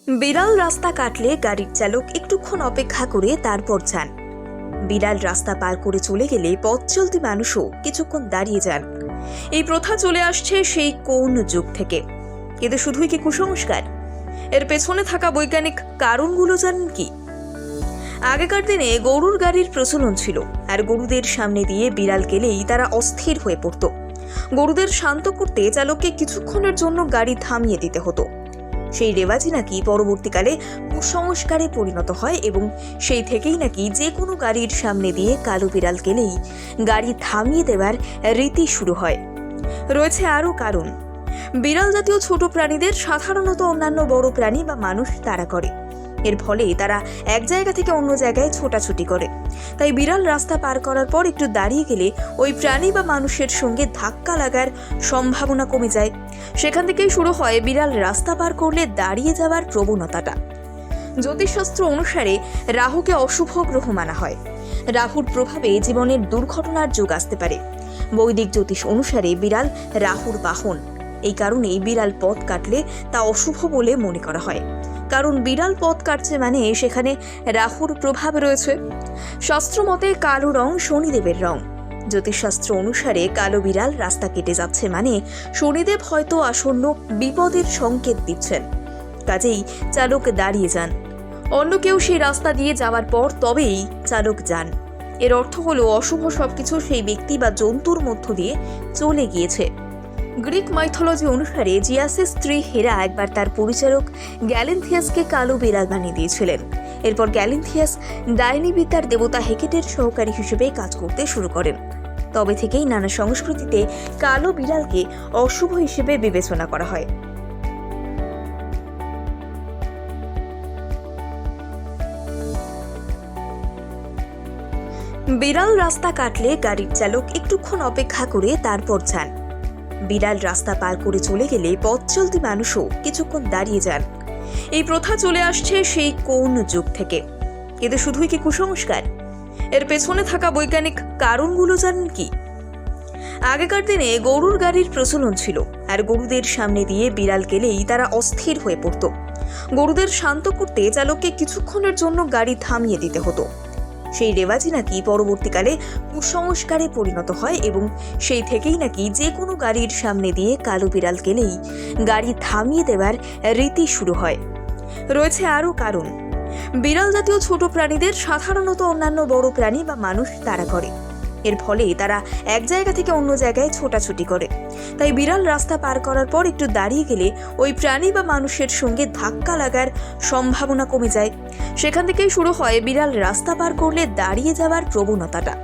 বিড়াল রাস্তা কাটলে গাড়ির চালক একটুক্ষণ অপেক্ষা করে তারপর যান। বিড়াল রাস্তা পার করে চলে গেলে পথ চলতি মানুষও কিছুক্ষণ দাঁড়িয়ে যান। এই প্রথা চলে আসছে সেই কোন যুগ থেকে। কিন্তু শুধুই কি কুসংস্কার? এর পেছনে থাকা বৈজ্ঞানিক কারণগুলো জানেন কি? আগেকার দিনে গরুর গাড়ির প্রচলন ছিল, আর গরুদের সামনে দিয়ে বিড়াল গেলেই তারা অস্থির হয়ে পড়ত। গরুদের শান্ত করতে চালককে কিছুক্ষণের জন্য গাড়ি থামিয়ে দিতে হতো। সেই রেওয়াজই নাকি পরবর্তীকালে কুসংস্কারে পরিণত হয় এবং সেই থেকেই নাকি যে কোনো গাড়ির সামনে দিয়ে কালো বিড়াল গেলেই গাড়ি থামিয়ে দেওয়ার রীতি শুরু হয়। রয়েছে আরও কারণ। বিড়াল জাতীয় ছোট প্রাণীদের সাধারণত অন্যান্য বড় প্রাণী বা মানুষ তাড়া করে। এর ফলে তারা এক জায়গা থেকে অন্য জায়গায় ছোটাছুটি করে। তাই বিড়াল রাস্তা পার করার পর একটু দাঁড়িয়ে গেলে ওই প্রাণী বা মানুষের সঙ্গে ধাক্কা লাগার সম্ভাবনা কমে যায়। সেখান থেকেই শুরু হয় বিড়াল রাস্তা পার করলে দাঁড়িয়ে যাওয়ার প্রবণতাটা। জ্যোতিষশাস্ত্র অনুসারে রাহুকে অশুভ গ্রহ মানা হয়। রাহুর প্রভাবে জীবনের দুর্ঘটনার যোগ আসতে পারে। বৈদিক জ্যোতিষ অনুসারে বিড়াল রাহুর বাহন। এই কারণেই বিড়াল পথ কাটলে তা অশুভ বলে মনে করা হয়, কারণ বিড়াল পথ কাটছে মানে সেখানে রাহুর প্রভাব রয়েছে। শাস্ত্র মতে কালো রং শনিদেবের রং। জ্যোতিষশাস্ত্র অনুসারে কালো বিড়াল রাস্তা কেটে যাচ্ছে মানে শনিদেব হয়তো আসন্ন বিপদের সংকেত দিচ্ছেন। কাজেই চালক দাঁড়িয়ে যান। অন্য কেউ সেই রাস্তা দিয়ে যাওয়ার পর তবেই চালক যান। এর অর্থ হলো অশুভ সবকিছু সেই ব্যক্তি বা জন্তুর মধ্য দিয়ে চলে গিয়েছে। গ্রিক মাইথোলজি অনুসারে জিয়াসের স্ত্রী হেরা একবার তার পরিচারক গ্যালেন্থিয়াসকে কালো বিড়াল বানিয়ে দিয়েছিলেন। এরপর গ্যালেন্থিয়াস ডাইনিবিদ্যার দেবতা হেকেটের সহকারী হিসেবে কাজ করতে শুরু করেন। তবে থেকেই নানা সংস্কৃতিতে কালো বিড়ালকে অশুভ হিসেবে বিবেচনা করা হয়। বিড়াল রাস্তা কাটলে গাড়ির চালক একটুক্ষণ অপেক্ষা করে তারপর যান। বিড়াল রাস্তা পার করে চলে গেলে পথ চলতি মানুষও কিছুক্ষণ দাঁড়িয়ে যান। এই প্রথা চলে আসছে সেই কোন যুগ থেকে। কিন্তু শুধুই কি কুসংস্কার? এর পেছনে থাকা বৈজ্ঞানিক কারণগুলো জানেন কি? আগেকার দিনে গরুর গাড়ির প্রচলন ছিল, আর গরুদের সামনে দিয়ে বিড়াল গেলেই তারা অস্থির হয়ে পড়ত। গরুদের শান্ত করতে চালককে কিছুক্ষণের জন্য গাড়ি থামিয়ে দিতে হতো। সেই রেওয়াজই নাকি পরবর্তীকালে কুসংস্কারে পরিণত হয় এবং সেই থেকেই নাকি যে কোনো গাড়ির সামনে দিয়ে কালো বিড়াল গেলেই গাড়ি থামিয়ে দেওয়ার রীতি শুরু হয়। রয়েছে আরও কারণ। বিড়াল জাতীয় ছোট প্রাণীদের সাধারণত অন্যান্য বড় প্রাণী বা মানুষ তাড়া করে। এর ফলে তারা এক জায়গা থেকে অন্য জায়গায় ছোটাছুটি করে। তাই বিড়াল রাস্তা পার করার পর একটু দাঁড়িয়ে গেলে ওই প্রাণী বা মানুষের সঙ্গে ধাক্কা লাগার সম্ভাবনা কমে যায়। সেখান থেকেই শুরু হয় বিড়াল রাস্তা পার করলে দাঁড়িয়ে যাওয়ার প্রবণতাটা।